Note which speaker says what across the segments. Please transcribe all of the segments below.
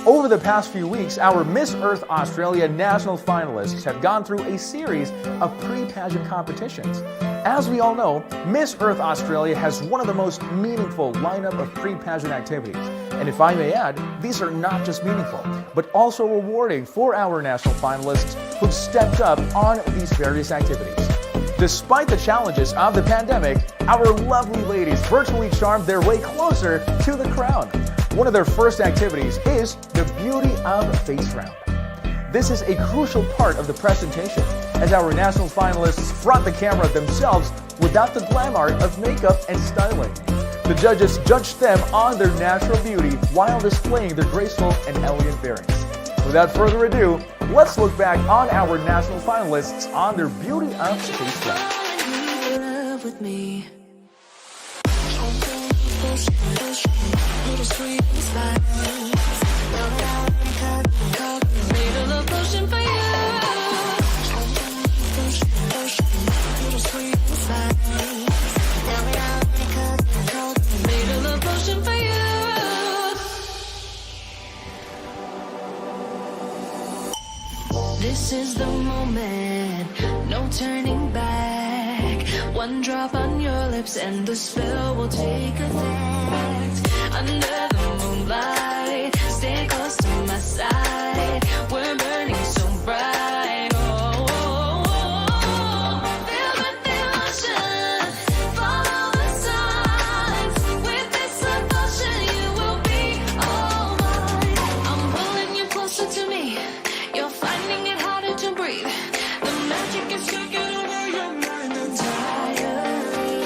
Speaker 1: Over the past few weeks, our Miss Earth Australia national finalists have gone through a series of pre-pageant competitions. As we all know, Miss Earth Australia has one of the most meaningful lineup of pre-pageant activities. And if I may add, these are not just meaningful, but also rewarding for our national finalists who've stepped up on these various activities. Despite the challenges of the pandemic, our lovely ladies virtually charmed their way closer to the crown. One of their first activities is the Beauty of Face round. This is a crucial part of the presentation, as our national finalists front the camera themselves without the glamour of makeup and styling. The judges judged them on their natural beauty while displaying their graceful and elegant bearings. Without further ado, let's look back on our national finalists on their Beauty of Face round.
Speaker 2: This is the moment, no turning back. One drop on your lips and the spell will take effect. Under the moonlight, stay close to my side. We're burning so bright. Oh, oh, oh. Feel the emotion, follow the signs. With this emotion, you will be all mine. I'm pulling you closer to me. You're finding it harder to breathe. The magic is taking over your mind entirely.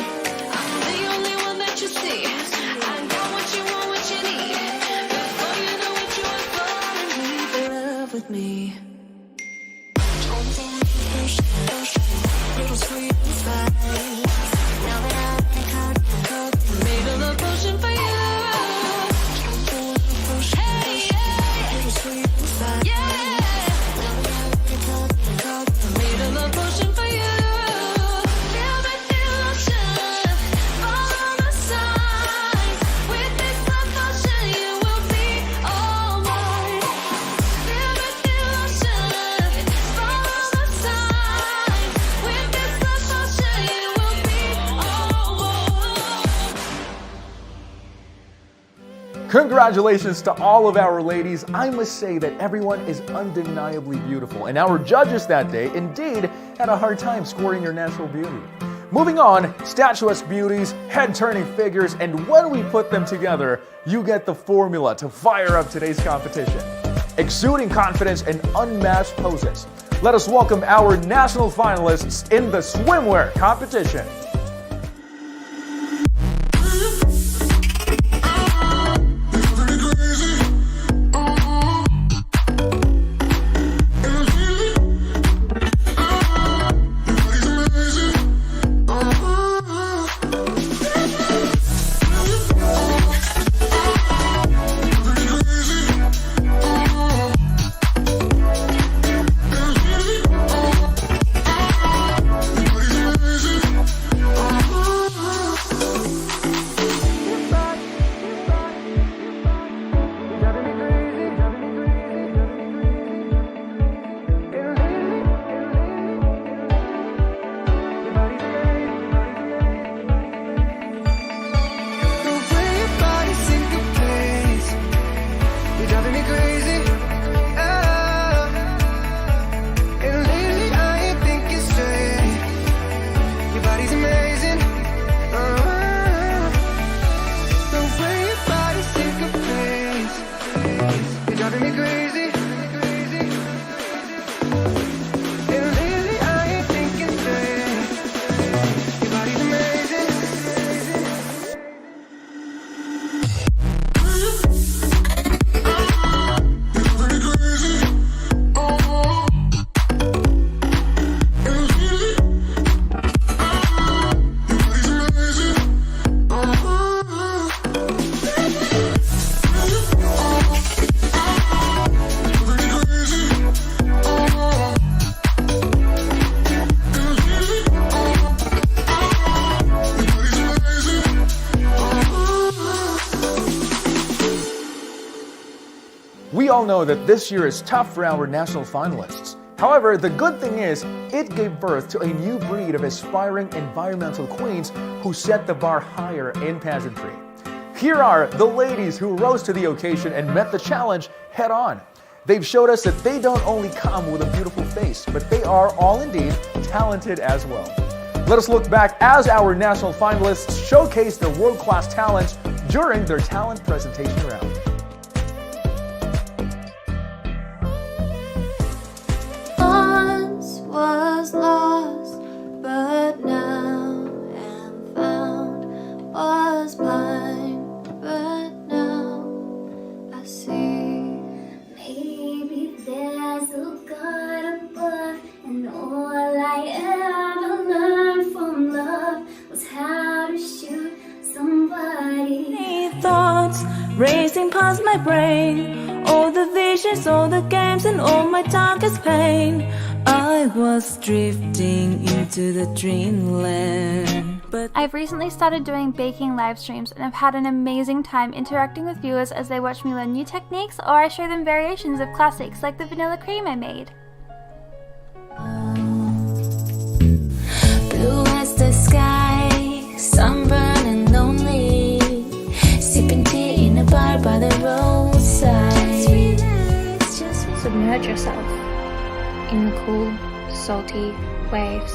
Speaker 2: I'm the only one that you see. I got what you want, what you need. Before you know what you are falling, leave in love with me. Little sweet and fine. Now that I made a love potion for you. Hey, yeah. Little sweet and fine. Yeah.
Speaker 1: Congratulations to all of our ladies. I must say that everyone is undeniably beautiful, and our judges that day indeed had a hard time scoring your natural beauty. Moving on, statuesque beauties, head-turning figures, and when we put them together, you get the formula to fire up today's competition. Exuding confidence and unmatched poses. Let us welcome our national finalists in the swimwear competition. We all know that this year is tough for our national finalists. However, the good thing is, it gave birth to a new breed of aspiring environmental queens who set the bar higher in pageantry. Here are the ladies who rose to the occasion and met the challenge head on. They've showed us that they don't only come with a beautiful face, but they are all indeed talented as well. Let us look back as our national finalists showcase their world-class talents during their talent presentation round.
Speaker 3: Once was lost, but now am found. Was blind, but now I see.
Speaker 4: Maybe there's a God above, and all I ever learned from love was how to shoot somebody.
Speaker 5: Thoughts racing past my brain, all the visions, all the games, and all my darkest pain. I was drifting into the dreamland, but
Speaker 6: I've recently started doing baking live streams and I've had an amazing time interacting with viewers as they watch me learn new techniques or I show them variations of classics like the vanilla cream I made.
Speaker 2: Blue as the sky, sunburn and lonely, sipping tea in a bar by the roadside.
Speaker 7: Submerge yourself in the cool, salty waves.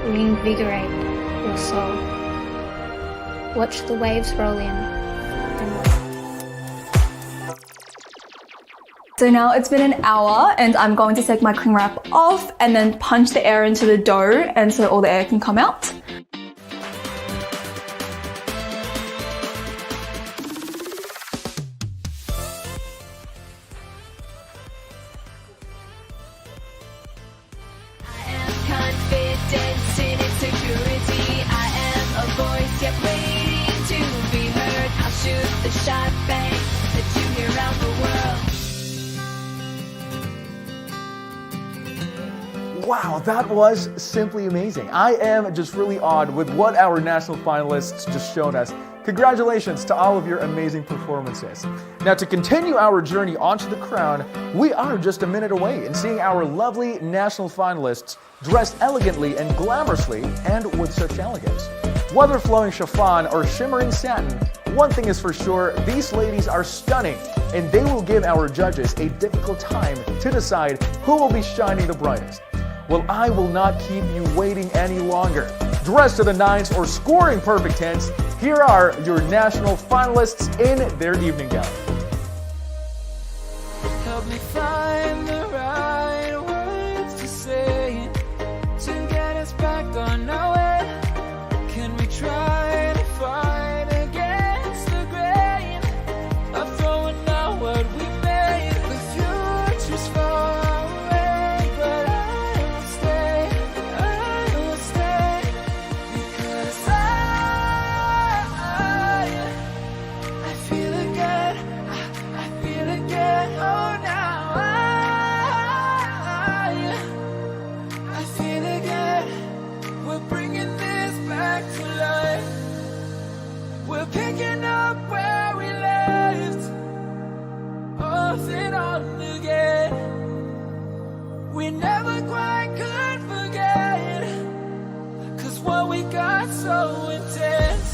Speaker 7: Reinvigorate your soul. Watch the waves roll in and watch.
Speaker 8: So now it's been an hour and I'm going to take my cling wrap off and then punch the air into the dough and so all the air can come out.
Speaker 2: Confidence in insecurity. I am a voice yet waiting to be heard. I'll shoot the shot, bang, that you hear around the world.
Speaker 1: Wow, that was simply amazing. I am just really awed with what our national finalists just showed us. Congratulations to all of your amazing performances. Now, to continue our journey onto the crown, we are just a minute away in seeing our lovely national finalists dressed elegantly and glamorously and with such elegance. Whether flowing chiffon or shimmering satin, one thing is for sure, these ladies are stunning and they will give our judges a difficult time to decide who will be shining the brightest. Well, I will not keep you waiting any longer. Dressed to the nines or scoring perfect tens, here are your national finalists in their evening gown.
Speaker 9: Help me find the right words to say to get us back on our way. Can we try to fight against the grain of throwing out what we made? The future's far away, but I will stay, because I feel again, I feel again, oh now I feel again, we're bringing this back to life, we're picking up where we left off and on again, we never quite could forget, 'cause what we got so intense.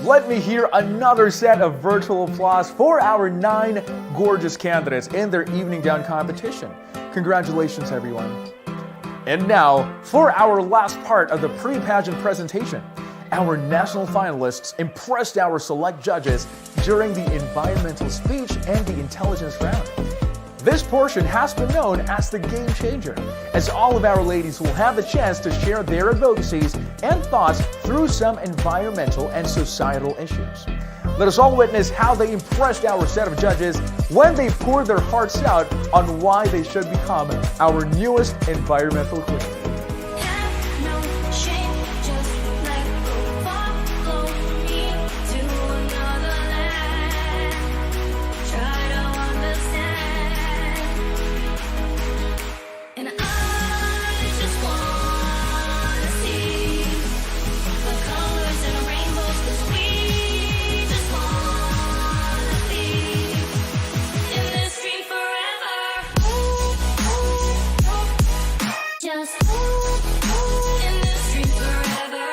Speaker 1: Let me hear another set of virtual applause for our 9 gorgeous candidates in their evening gown competition. Congratulations, everyone. And now, for our last part of the pre-pageant presentation, our national finalists impressed our select judges during the environmental speech and the intelligence round. This portion has been known as the Game Changer, as all of our ladies will have the chance to share their advocacies and thoughts through some environmental and societal issues. Let us all witness how they impressed our set of judges when they poured their hearts out on why they should become our newest environmental queen.
Speaker 2: Have no shame, just let go, follow me to another land. Try to understand, and I just wanna see the colors and rainbows, 'cause we just wanna be in this dream forever. Just in this dream forever.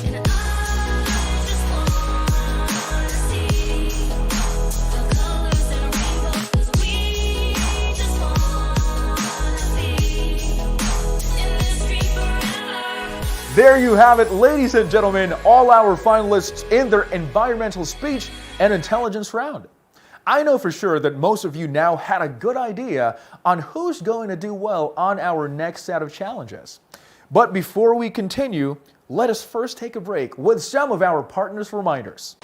Speaker 2: And I just wanna see the colors and rainbows, 'cause we just wanna be in this dream forever.
Speaker 1: There you have it, ladies and gentlemen, all our finalists in their environmental speech and intelligence round. I know for sure that most of you now had a good idea on who's going to do well on our next set of challenges. But before we continue, let us first take a break with some of our partners' reminders.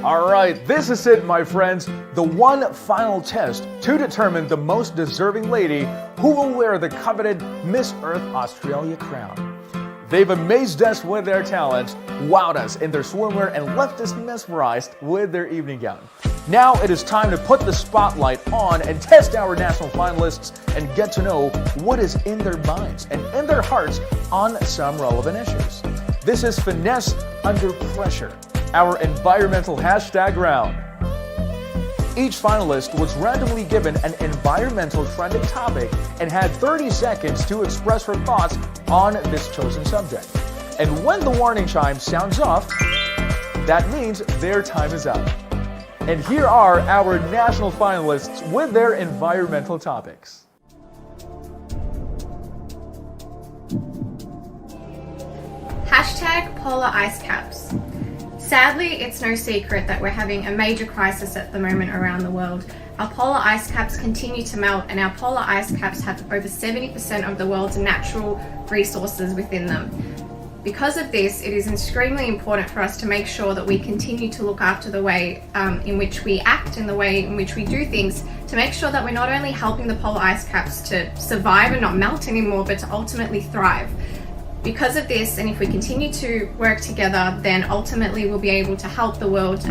Speaker 1: All right, this is it, my friends. The one final test to determine the most deserving lady who will wear the coveted Miss Earth Australia crown. They've amazed us with their talent, wowed us in their swimwear, and left us mesmerized with their evening gown. Now it is time to put the spotlight on and test our national finalists and get to know what is in their minds and in their hearts on some relevant issues. This is Finesse Under Pressure, our environmental hashtag round. Each finalist was randomly given an environmental trending topic and had 30 seconds to express her thoughts on this chosen subject. And when the warning chime sounds off, that means their time is up. And here are our national finalists with their environmental topics.
Speaker 10: Hashtag polar ice caps. Sadly, it's no secret that we're having a major crisis at the moment around the world. Our polar ice caps continue to melt, and our polar ice caps have over 70% of the world's natural resources within them. Because of this, it is extremely important for us to make sure that we continue to look after the way in which we act and the way in which we do things, to make sure that we're not only helping the polar ice caps to survive and not melt anymore, but to ultimately thrive. Because of this, and if we continue to work together, then ultimately we'll be able to help the world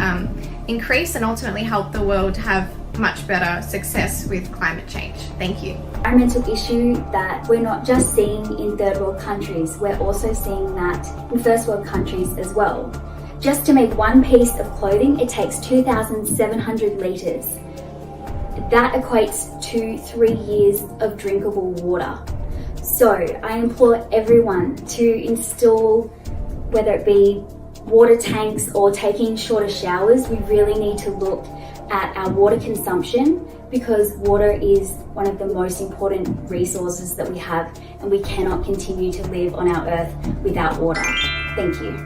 Speaker 10: increase and ultimately help the world have much better success with climate change. Thank you.
Speaker 4: Environmental issue that we're not just seeing in third world countries, we're also seeing that in first world countries as well. Just to make one piece of clothing, it takes 2,700 litres. That equates to 3 years of drinkable water. So I implore everyone to install, whether it be water tanks or taking shorter showers, we really need to look at our water consumption, because water is one of the most important resources that we have, and we cannot continue to live on our earth without water. Thank you.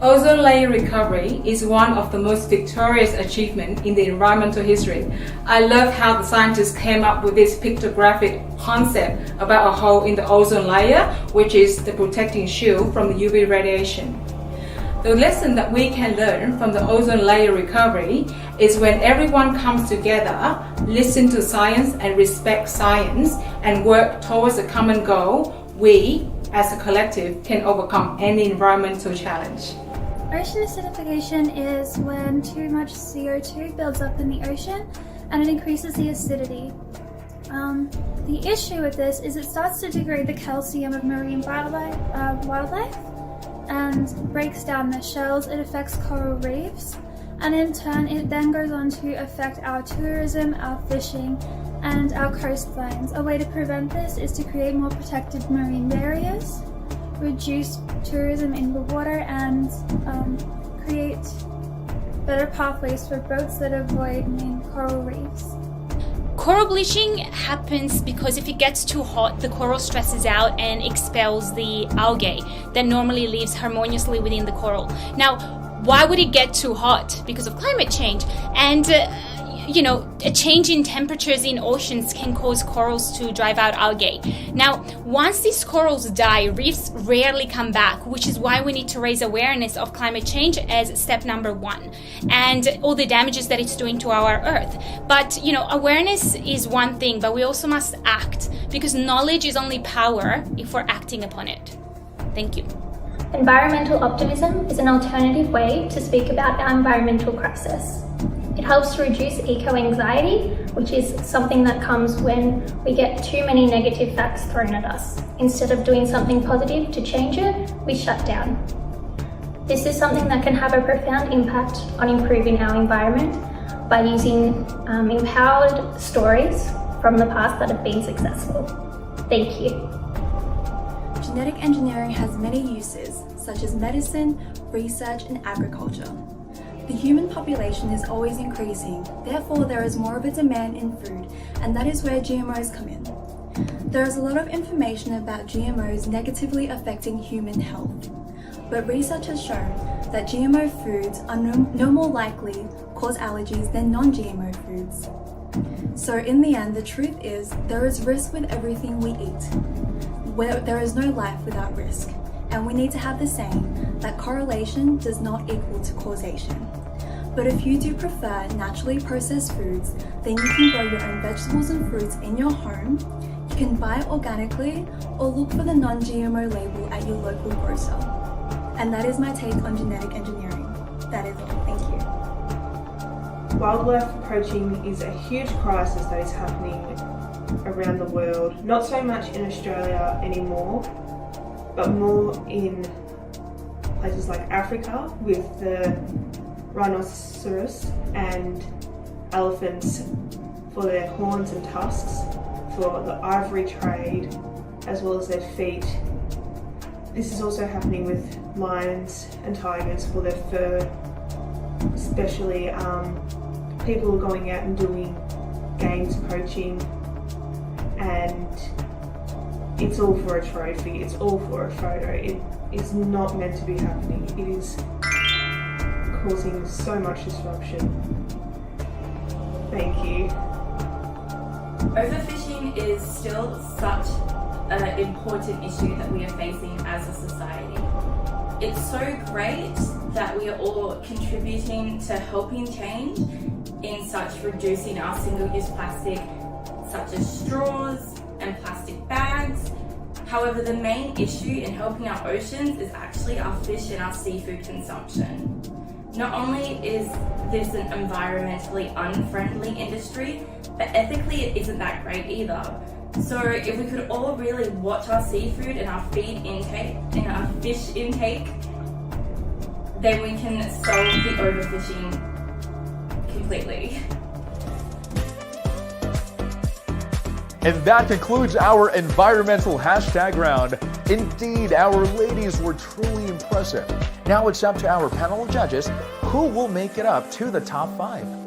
Speaker 11: Ozone layer recovery is one of the most victorious achievements in the environmental history. I love how the scientists came up with this pictographic concept about a hole in the ozone layer, which is the protecting shield from the UV radiation. The lesson that we can learn from the ozone layer recovery is when everyone comes together, listen to science and respect science, and work towards a common goal, we, as a collective, can overcome any environmental challenge.
Speaker 6: Ocean acidification is when too much CO2 builds up in the ocean and it increases the acidity. The issue with this is it starts to degrade the calcium of marine wildlife and breaks down their shells. It affects coral reefs, and in turn it then goes on to affect our tourism, our fishing and our coastlines. A way to prevent this is to create more protected marine barriers, reduce tourism in the water, and create better pathways for boats that avoid main coral reefs.
Speaker 12: Coral bleaching happens because if it gets too hot, the coral stresses out and expels the algae that normally lives harmoniously within the coral. Now, why would it get too hot? Because of climate change. And a change in temperatures in oceans can cause corals to drive out algae. Now, once these corals die, reefs rarely come back, which is why we need to raise awareness of climate change as step number 1 and all the damages that it's doing to our earth. But, awareness is one thing, but we also must act, because knowledge is only power if we're acting upon it. Thank you.
Speaker 13: Environmental optimism is an alternative way to speak about our environmental crisis. It helps to reduce eco-anxiety, which is something that comes when we get too many negative facts thrown at us. Instead of doing something positive to change it, we shut down. This is something that can have a profound impact on improving our environment by using empowered stories from the past that have been successful. Thank you.
Speaker 8: Genetic engineering has many uses, such as medicine, research, and agriculture. The human population is always increasing, therefore there is more of a demand in food, and that is where GMOs come in. There is a lot of information about GMOs negatively affecting human health, but research has shown that GMO foods are no more likely cause allergies than non-GMO foods. So in the end, the truth is there is risk with everything we eat. There is no life without risk. And we need to have the saying that correlation does not equal to causation. But if you do prefer naturally processed foods, then you can grow your own vegetables and fruits in your home, you can buy it organically, or look for the non-GMO label at your local grocer. And that is my take on genetic engineering. That is all. Thank you.
Speaker 14: Wildlife poaching is a huge crisis that is happening around the world. Not so much in Australia anymore, but more in places like Africa with the rhinoceros and elephants for their horns and tusks, for the ivory trade, as well as their feet. This is also happening with lions and tigers for their fur, especially people are going out and doing games poaching, and it's all for a trophy, it's all for a photo. It is not meant to be happening. It is causing so much disruption. Thank you.
Speaker 15: Overfishing is still such an important issue that we are facing as a society. It's so great that we are all contributing to helping change in such reducing our single-use plastic, such as straws and plastic bags. However, the main issue in helping our oceans is actually our fish and our seafood consumption. Not only is this an environmentally unfriendly industry, but ethically it isn't that great either. So if we could all really watch our seafood and our feed intake and our fish intake, then we can solve the overfishing completely.
Speaker 1: And that concludes our environmental hashtag round. Indeed, our ladies were truly impressive. Now it's up to our panel of judges who will make it up to the top 5.